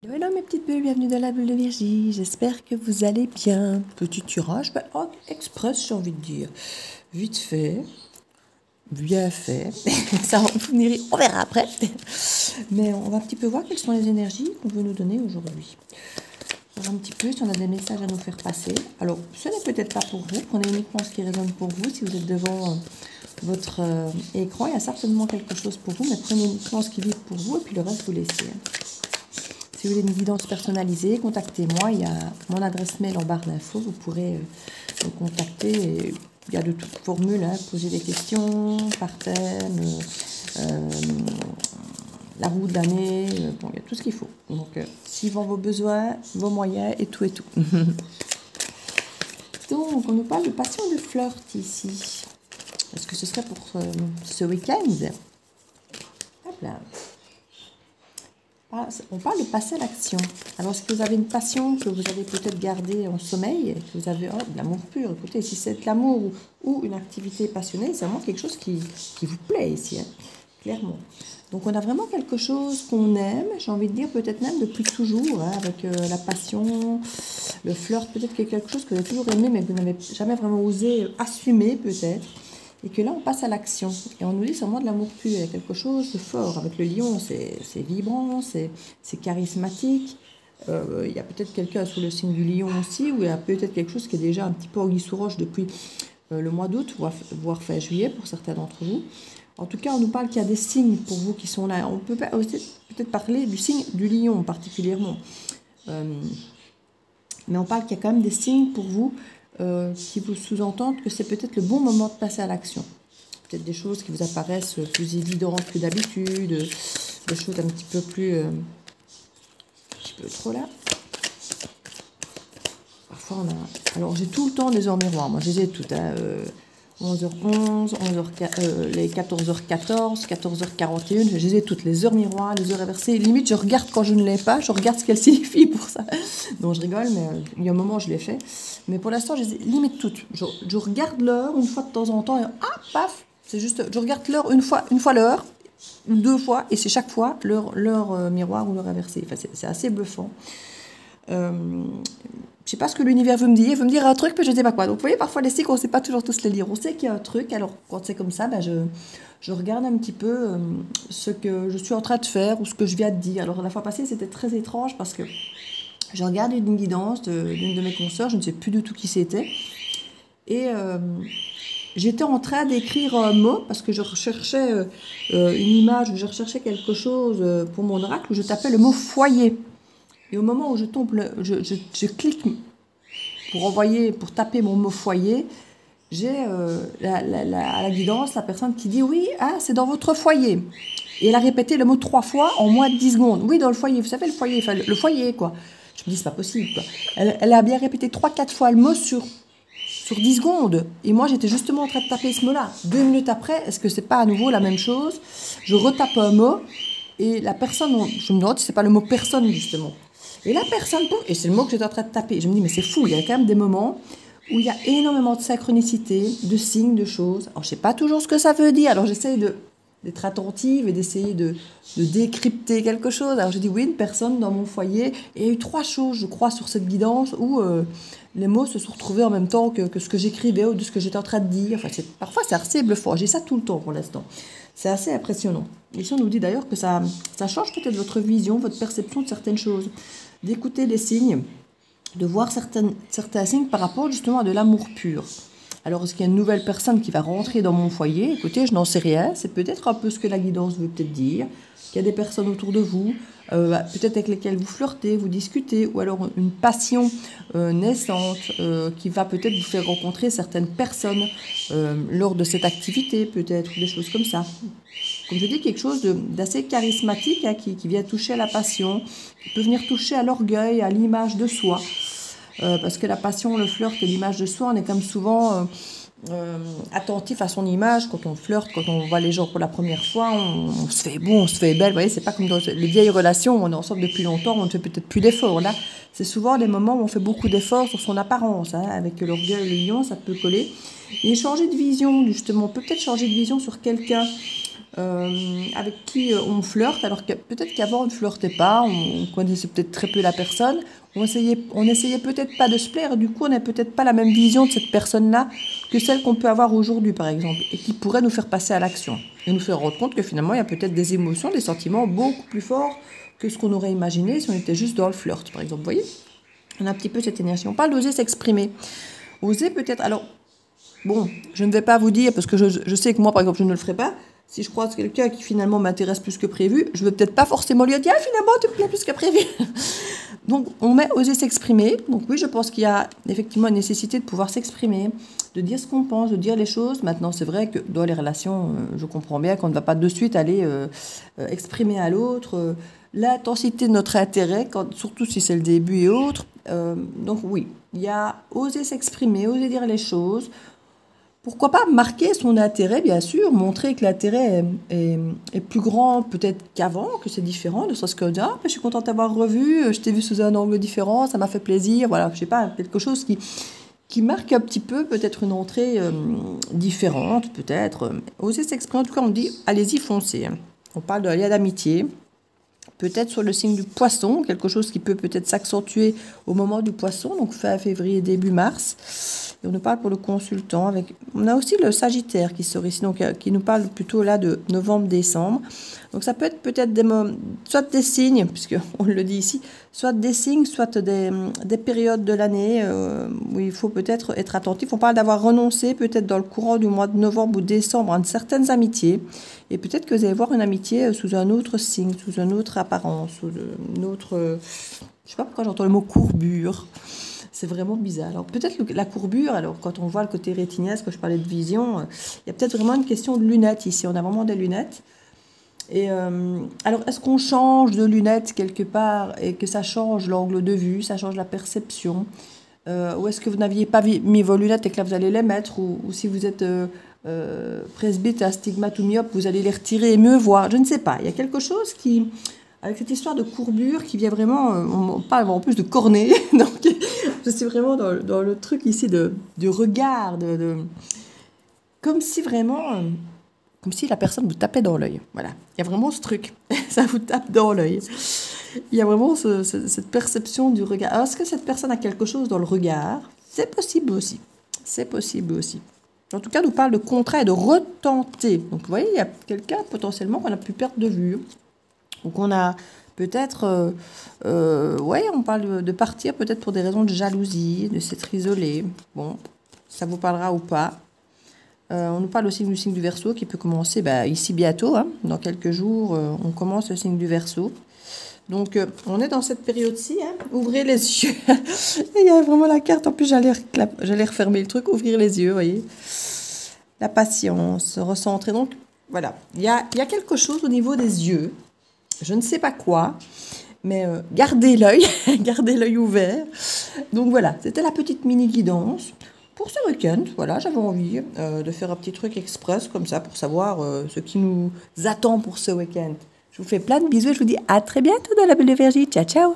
Hello mes petites bulles, bienvenue dans la bulle de Virgie, j'espère que vous allez bien. Petit tirage, express j'ai envie de dire. Vite fait, bien fait, ça on verra après. Mais on va un petit peu voir quelles sont les énergies qu'on veut nous donner aujourd'hui. On va un petit peu si on a des messages à nous faire passer. Alors ce n'est peut-être pas pour vous, prenez uniquement ce qui résonne pour vous. Si vous êtes devant votre écran, il y a certainement quelque chose pour vous, mais prenez uniquement ce qui vibre pour vous et puis le reste vous laissez. Si vous voulez une guidance personnalisée, contactez-moi. Il y a mon adresse mail en barre d'infos. Vous pourrez me contacter. Et il y a de toutes formules. Poser des questions par thème, la roue de l'année. Bon, il y a tout ce qu'il faut. Donc, suivant vos besoins, vos moyens et tout et tout. Donc, on nous parle de passion de flirt ici. Est-ce que ce serait pour ce week-end? Hop là. On parle de passer à l'action. Alors, si vous avez une passion que vous avez peut-être gardée en sommeil, que vous avez de l'amour pur, écoutez, si c'est de l'amour ou une activité passionnée, c'est vraiment quelque chose qui vous plaît ici, clairement. Donc, on a vraiment quelque chose qu'on aime, j'ai envie de dire peut-être même depuis toujours, avec la passion, le flirt, peut-être quelque chose que vous avez toujours aimé, mais que vous n'avez jamais vraiment osé assumer, peut-être. Et que là, on passe à l'action. Et on nous dit c'est vraiment de l'amour pur. Il y a quelque chose de fort. Avec le lion, c'est vibrant, c'est charismatique. Il y a peut-être quelqu'un sous le signe du lion aussi, ou il y a peut-être quelque chose qui est déjà un petit peu anguille sous roche depuis le mois d'août, voire fin juillet pour certains d'entre vous. En tout cas, on nous parle qu'il y a des signes pour vous qui sont là. On peut peut-être parler du signe du lion particulièrement. Mais on parle qu'il y a quand même des signes pour vous qui vous sous-entendent que c'est peut-être le bon moment de passer à l'action. Peut-être des choses qui vous apparaissent plus évidentes que d'habitude, des choses un petit peu plus... un petit peu trop là. Parfois on a... Alors j'ai tout le temps des heures miroirs, moi je les ai toutes. 11h11, les 14h14, 14h41, je les ai toutes, les heures miroirs, les heures inversées. Limite, je regarde quand je ne l'ai pas, je regarde ce qu'elles signifient pour ça. Non, je rigole, mais il y a un moment, je l'ai fait. Mais pour l'instant, je les ai limite toutes. Je regarde l'heure une fois de temps en temps, et paf, c'est juste, je regarde l'heure une fois l'heure, ou deux fois, et c'est chaque fois l'heure miroir ou l'heure inversée. Enfin, c'est assez bluffant. Je sais pas ce que l'univers veut me dire. Il veut me dire un truc, mais je ne sais pas quoi. Donc, vous voyez, parfois, les cycles, on ne sait pas toujours tous les lire. On sait qu'il y a un truc. Alors, quand c'est comme ça, je regarde un petit peu ce que je suis en train de faire ou ce que je viens de dire. Alors, la fois passée, c'était très étrange parce que je regarde une guidance d'une de mes consoeurs. Je ne sais plus du tout qui c'était. Et j'étais en train d'écrire un mot parce que je recherchais une image ou je recherchais quelque chose pour mon oracle où je tapais le mot foyer. Et au moment où je tombe, je clique pour taper mon mot foyer, j'ai à la guidance la personne qui dit oui, c'est dans votre foyer. Et elle a répété le mot 3 fois en moins de 10 secondes. Oui, dans le foyer, vous savez, le foyer, enfin, le foyer, quoi. Je me dis, c'est pas possible, quoi. Elle a bien répété 3-4 fois le mot sur 10 secondes. Et moi, j'étais justement en train de taper ce mot-là. 2 minutes après, est-ce que c'est pas à nouveau la même chose? Je retape un mot et la personne, je me demande si c'est pas le mot personne, justement. Et la personne, et c'est le mot que j'étais en train de taper. Je me dis, mais c'est fou, il y a quand même des moments où il y a énormément de synchronicité, de signes, de choses. Alors, je ne sais pas toujours ce que ça veut dire. Alors, j'essaye d'être attentive et d'essayer de décrypter quelque chose. Alors, je dis, oui, une personne dans mon foyer. Et il y a eu 3 choses, je crois, sur cette guidance où les mots se sont retrouvés en même temps que ce que j'écrivais ou de ce que j'étais en train de dire. Enfin, parfois, c'est assez bluffant. J'ai ça tout le temps pour l'instant. C'est assez impressionnant. Ici, on nous dit d'ailleurs que ça change peut-être votre vision, votre perception de certaines choses. D'écouter les signes, de voir certains signes par rapport justement à de l'amour pur. Alors, est-ce qu'il y a une nouvelle personne qui va rentrer dans mon foyer? Écoutez, je n'en sais rien. C'est peut-être un peu ce que la guidance veut peut-être dire. Qu'il y a des personnes autour de vous, peut-être avec lesquelles vous flirtez, vous discutez, ou alors une passion naissante qui va peut-être vous faire rencontrer certaines personnes lors de cette activité, peut-être, ou des choses comme ça. Comme je dis, quelque chose d'assez charismatique qui vient toucher à la passion, qui peut venir toucher à l'orgueil, à l'image de soi. Parce que la passion, le flirt et l'image de soi, on est comme souvent attentif à son image quand on flirte, quand on voit les gens pour la première fois, on se fait beau, on se fait belle. Vous voyez, c'est pas comme dans les vieilles relations où on est ensemble depuis longtemps, on ne fait peut-être plus d'efforts. Là, c'est souvent des moments où on fait beaucoup d'efforts sur son apparence. Avec l'orgueil, le lion, ça peut coller. Et changer de vision, justement, on peut peut-être changer de vision sur quelqu'un avec qui on flirte, alors que peut-être qu'avant on ne flirtait pas, on connaissait peut-être très peu la personne, on essayait peut-être pas de se plaire, et du coup on n'a peut-être pas la même vision de cette personne-là que celle qu'on peut avoir aujourd'hui par exemple, et qui pourrait nous faire passer à l'action, et nous faire rendre compte que finalement il y a peut-être des émotions, des sentiments beaucoup plus forts que ce qu'on aurait imaginé si on était juste dans le flirt par exemple, vous voyez? On a un petit peu cette énergie, on parle d'oser s'exprimer, oser peut-être, alors bon, je ne vais pas vous dire, parce que je sais que moi, par exemple, je ne le ferai pas. Si je croise quelqu'un qui finalement m'intéresse plus que prévu, je ne vais peut-être pas forcément lui dire « Ah, finalement, tu me plais plus que prévu !» Donc, on met oser s'exprimer. Donc oui, je pense qu'il y a effectivement une nécessité de pouvoir s'exprimer, de dire ce qu'on pense, de dire les choses. Maintenant, c'est vrai que dans les relations, je comprends bien qu'on ne va pas de suite aller exprimer à l'autre l'intensité de notre intérêt, surtout si c'est le début et autres. Donc oui, il y a oser s'exprimer, oser dire les choses. Pourquoi pas marquer son intérêt, bien sûr, montrer que l'intérêt est plus grand peut-être qu'avant, que c'est différent, ne serait-ce que dire, ah, je suis contente d'avoir revu, je t'ai vu sous un angle différent, ça m'a fait plaisir, voilà, je sais pas, quelque chose qui marque un petit peu peut-être une entrée différente, peut-être. Oser s'exprimer, en tout cas on dit, allez-y, foncez. On parle de lien d'amitié. Peut-être sur le signe du poisson, quelque chose qui peut peut-être s'accentuer au moment du poisson, donc fin février, début mars. Et on nous parle pour le consultant. On a aussi le Sagittaire qui sort ici, donc qui nous parle plutôt là de novembre-décembre. Donc ça peut être peut-être soit des signes, puisqu'on le dit ici, soit des signes, soit des périodes de l'année où il faut peut-être être attentif. On parle d'avoir renoncé peut-être dans le courant du mois de novembre ou décembre à certaines amitiés. Et peut-être que vous allez voir une amitié sous un autre signe, sous une autre apparence, sous une autre... je ne sais pas pourquoi j'entends le mot courbure. C'est vraiment bizarre. Alors peut-être la courbure, alors quand on voit le côté rétinier, que je parlais de vision, il y a peut-être vraiment une question de lunettes ici. On a vraiment des lunettes. Et alors est-ce qu'on change de lunettes quelque part et que ça change l'angle de vue, ça change la perception ou est-ce que vous n'aviez pas mis vos lunettes et que là vous allez les mettre ou si vous êtes presbyte, astigmate ou myope, vous allez les retirer et mieux voir. Je ne sais pas. Il y a quelque chose qui... Avec cette histoire de courbure qui vient vraiment... on parle en plus de cornet. Donc, je suis vraiment dans le truc ici de regard. Comme si vraiment... comme si la personne vous tapait dans l'œil. Voilà. Il y a vraiment ce truc. Ça vous tape dans l'œil. Il y a vraiment cette perception du regard. Alors, est-ce que cette personne a quelque chose dans le regard? C'est possible aussi. C'est possible aussi. En tout cas, nous parle de contrat et de retenter. Donc, vous voyez, il y a quelqu'un potentiellement qu'on a pu perdre de vue. Donc, on a peut-être... on parle de partir peut-être pour des raisons de jalousie, de s'être isolé. Bon, ça vous parlera ou pas. On nous parle aussi du signe du Verseau qui peut commencer ici bientôt. Hein, dans quelques jours, on commence le signe du Verseau. Donc, on est dans cette période-ci. Hein, ouvrez les yeux. Il y a vraiment la carte. En plus, j'allais refermer le truc. Ouvrir les yeux, vous voyez. La patience, se recentrer. Donc, voilà. Il y a quelque chose au niveau des yeux. Je ne sais pas quoi. Mais gardez l'œil ouvert. Donc, voilà. C'était la petite mini-guidance. Pour ce week-end, voilà, j'avais envie de faire un petit truc express comme ça pour savoir ce qui nous attend pour ce week-end. Je vous fais plein de bisous et je vous dis à très bientôt dans la Bulle de Vergy. Ciao, ciao!